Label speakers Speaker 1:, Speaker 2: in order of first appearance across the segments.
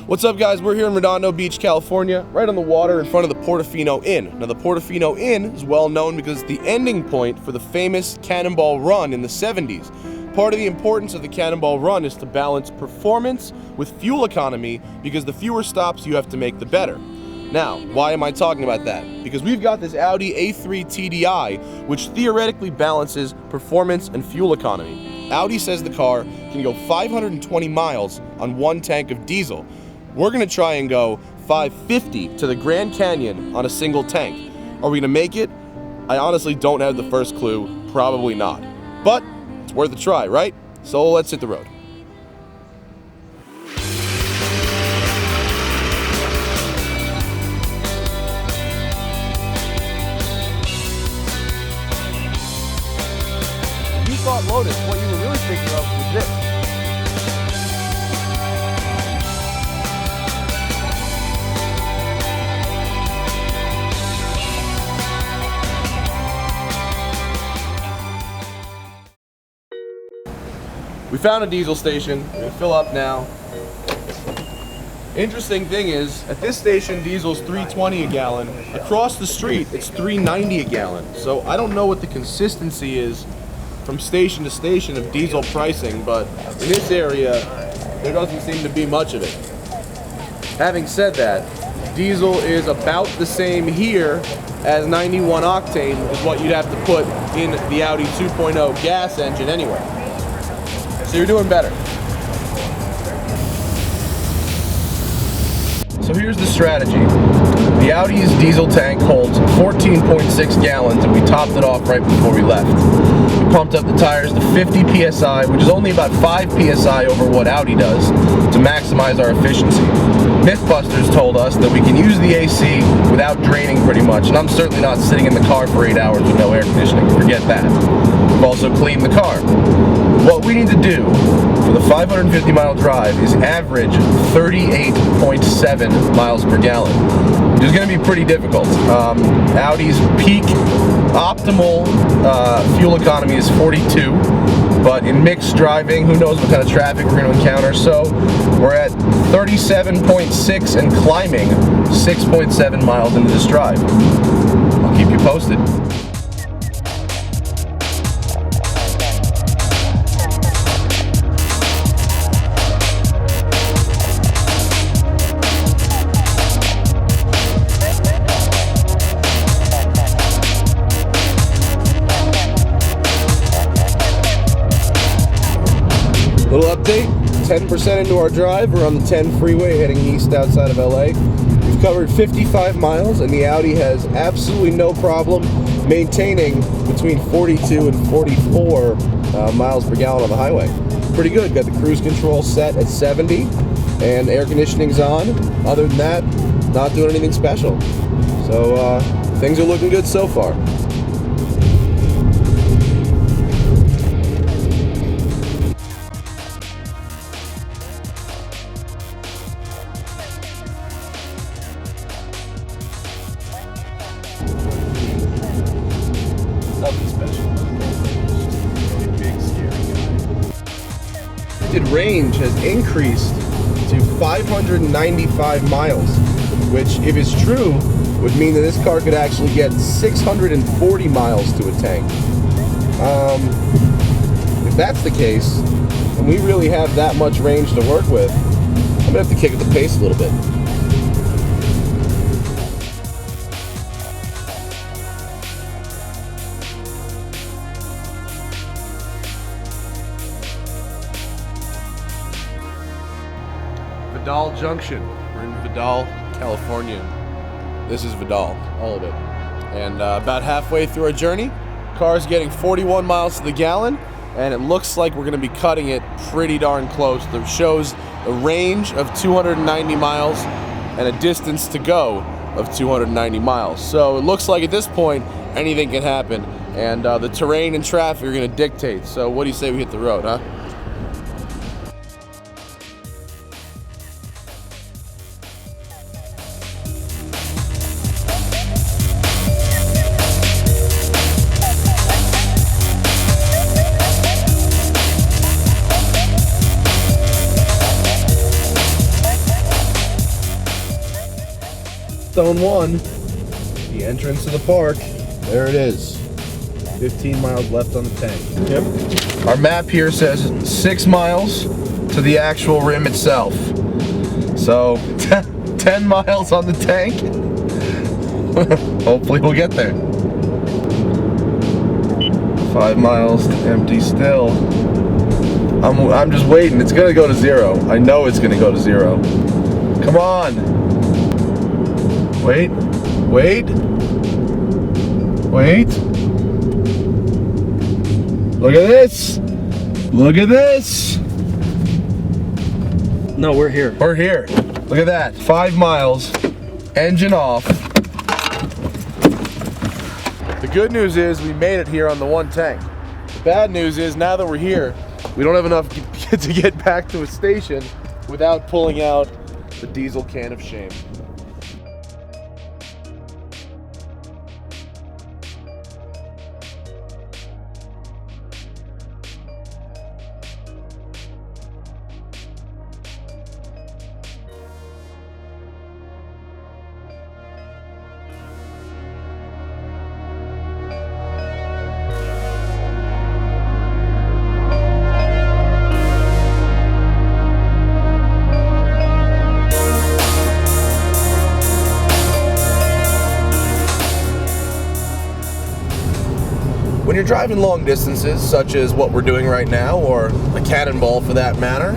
Speaker 1: What's up, guys? We're here in Redondo Beach, California, right on the water in front of the Portofino Inn. Now, the Portofino Inn is well known because it's the ending point for the famous Cannonball Run in the 70s. Part of the importance of the Cannonball Run is to balance performance with fuel economy, because the fewer stops you have to make, the better. Now, why am I talking about that? Because we've got this Audi A3 TDI, which theoretically balances performance and fuel economy. Audi says the car can go 520 miles on one tank of diesel. We're gonna try and go 550 to the Grand Canyon on a single tank. Are we gonna make it? I honestly don't have the first clue. Probably not. But it's worth a try, right? So let's hit the road. You thought Lotus, what you were really thinking of was this. We found a diesel station. We're gonna fill up now. Interesting thing is, at this station, diesel's $3.20 a gallon. Across the street, it's $3.90 a gallon. So I don't know what the consistency is from station to station of diesel pricing, but in this area, there doesn't seem to be much of it. Having said that, diesel is about the same here as 91 octane is what you'd have to put in the Audi 2.0 gas engine anyway. So you're doing better. So here's the strategy. The Audi's diesel tank holds 14.6 gallons, and we topped it off right before we left. We pumped up the tires to 50 PSI, which is only about 5 PSI over what Audi does, to maximize our efficiency. Mythbusters told us that we can use the AC without draining pretty much, and I'm certainly not sitting in the car for 8 hours with no air conditioning. Forget that. We've also cleaned the car. What we need to do for the 550-mile drive is average 38.7 miles per gallon, which is going to be pretty difficult. Audi's peak optimal fuel economy is 42, but in mixed driving, who knows what kind of traffic we're going to encounter, so we're at 37.6 and climbing 6.7 miles into this drive. I'll keep you posted. Little update, 10% into our drive. We're on the 10 freeway heading east outside of LA. We've covered 55 miles, and the Audi has absolutely no problem maintaining between 42 and 44 miles per gallon on the highway. Pretty good. Got the cruise control set at 70, and air conditioning's on. Other than that, not doing anything special. So things are looking good so far. Nothing special. Really big, scary guy. Predicted range has increased to 595 miles, which, if it's true, would mean that this car could actually get 640 miles to a tank. If that's the case, and we really have that much range to work with, I'm gonna have to kick up the pace a little bit. Vidal Junction. We're in Vidal, California. This is Vidal, all of it. And about halfway through our journey, car's getting 41 miles to the gallon, and it looks like we're going to be cutting it pretty darn close. It shows a range of 290 miles and a distance to go of 290 miles. So it looks like at this point, anything can happen, and the terrain and traffic are going to dictate. So what do you say we hit the road, huh? milestone 1, the entrance to the park. There it is. 15 miles left on the tank.
Speaker 2: Yep.
Speaker 1: Our map here says 6 miles to the actual rim itself. So 10 miles on the tank. Hopefully we'll get there. 5 miles to empty still. I'm just waiting. It's gonna go to 0. I know it's gonna go to 0. Come on. Wait. Wait. Wait. Look at this. Look at this.
Speaker 2: No, we're here.
Speaker 1: We're here. Look at that. 5 miles. Engine off. The good news is we made it here on the 1 tank. The bad news is now that we're here, we don't have enough to get back to a station without pulling out the diesel can of shame. When you're driving long distances, such as what we're doing right now, or a Cannonball for that matter,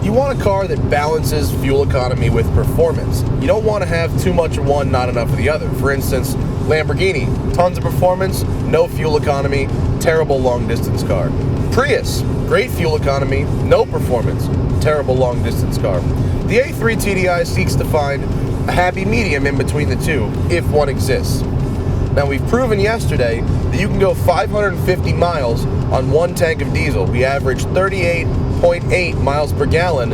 Speaker 1: you want a car that balances fuel economy with performance. You don't want to have too much of one, not enough of the other. For instance, Lamborghini, tons of performance, no fuel economy, terrible long distance car. Prius, great fuel economy, no performance, terrible long distance car. The A3 TDI seeks to find a happy medium in between the two, if one exists. Now, we've proven yesterday that you can go 550 miles on 1 tank of diesel. We averaged 38.8 miles per gallon,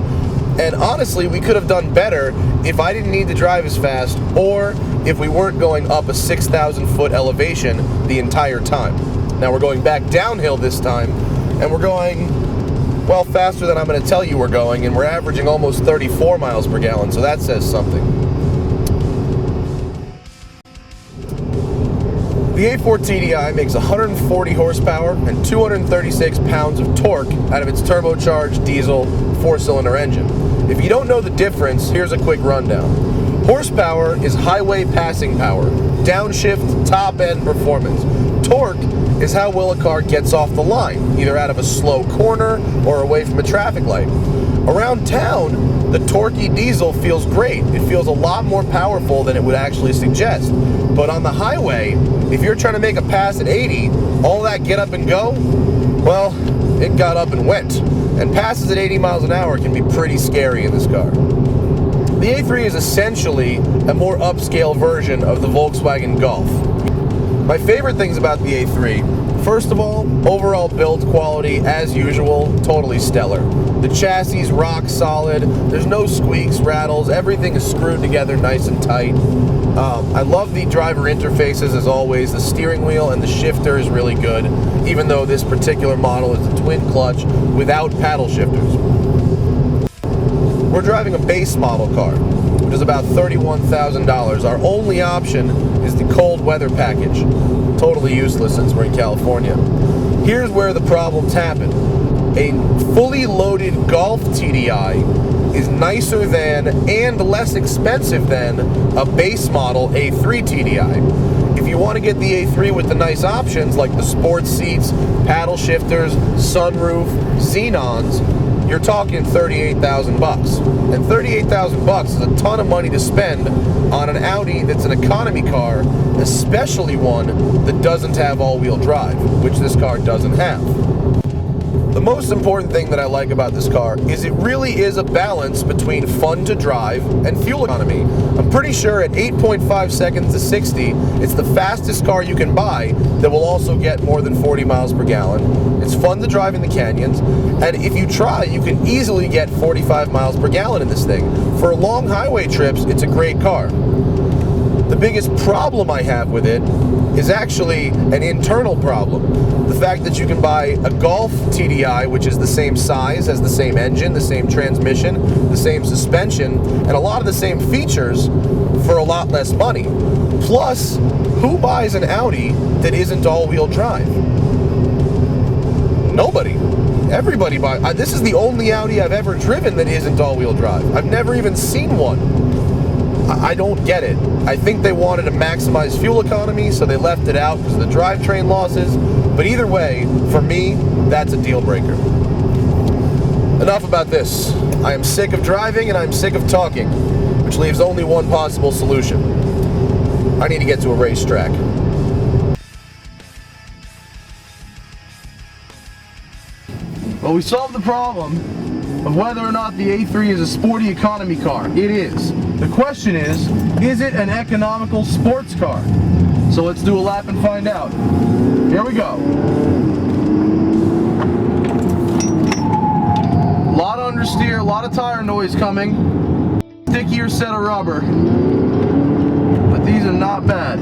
Speaker 1: and honestly, we could have done better if I didn't need to drive as fast, or if we weren't going up a 6,000 foot elevation the entire time. Now, we're going back downhill this time, and we're going, well, faster than I'm going to tell you we're going, and we're averaging almost 34 miles per gallon, so that says something. The A4 TDI makes 140 horsepower and 236 pounds of torque out of its turbocharged diesel 4-cylinder engine. If you don't know the difference, here's a quick rundown. Horsepower is highway passing power, downshift, top-end performance. Torque is how well a car gets off the line, either out of a slow corner or away from a traffic light. Around town, the torquey diesel feels great. It feels a lot more powerful than it would actually suggest. But on the highway, if you're trying to make a pass at 80, all that get up and go, well, it got up and went. And passes at 80 miles an hour can be pretty scary in this car. The A3 is essentially a more upscale version of the Volkswagen Golf. My favorite things about the A3, first of all, overall build quality, as usual, totally stellar. The chassis rock solid, there's no squeaks, rattles, everything is screwed together nice and tight. I love the driver interfaces as always. The steering wheel and the shifter is really good, even though this particular model is a twin clutch without paddle shifters. We're driving a base model car, which is about $31,000. Our only option is the cold weather package. Totally useless since we're in California. Here's where the problems happen. A fully loaded Golf TDI is nicer than and less expensive than a base model A3 TDI. If you want to get the A3 with the nice options like the sports seats, paddle shifters, sunroof, xenons, you're talking $38,000. And $38,000 is a ton of money to spend on an Audi that's an economy car, especially one that doesn't have all-wheel drive, which this car doesn't have. The most important thing that I like about this car is it really is a balance between fun to drive and fuel economy. I'm pretty sure at 8.5 seconds to 60, it's the fastest car you can buy that will also get more than 40 miles per gallon. It's fun to drive in the canyons, and if you try, you can easily get 45 miles per gallon in this thing. For long highway trips, it's a great car. The biggest problem I have with it is actually an internal problem. The fact that you can buy a Golf TDI, which is the same size, has the same engine, the same transmission, the same suspension, and a lot of the same features for a lot less money. Plus, who buys an Audi that isn't all-wheel drive? Nobody. Everybody buys. This is the only Audi I've ever driven that isn't all-wheel drive. I've never even seen one. I don't get it. I think they wanted to maximize fuel economy, so they left it out because of the drivetrain losses. But either way, for me, that's a deal breaker. Enough about this. I am sick of driving and I'm sick of talking, which leaves only one possible solution. I need to get to a racetrack. Well, we solved the problem of whether or not the A3 is a sporty economy car. It is. The question is it an economical sports car? So let's do a lap and find out. Here we go. A lot of understeer, a lot of tire noise coming. Stickier set of rubber. But these are not bad.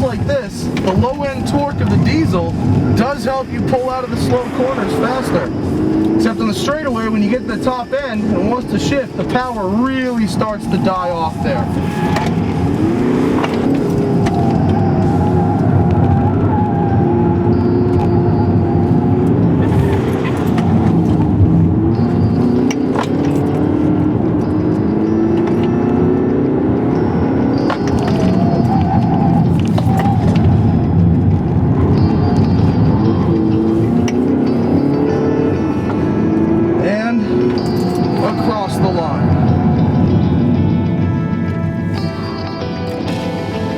Speaker 1: Like this, the low-end torque of the diesel does help you pull out of the slow corners faster. Except on the straightaway, when you get to the top end and it wants to shift, the power really starts to die off there. Across the line.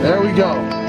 Speaker 1: There we go.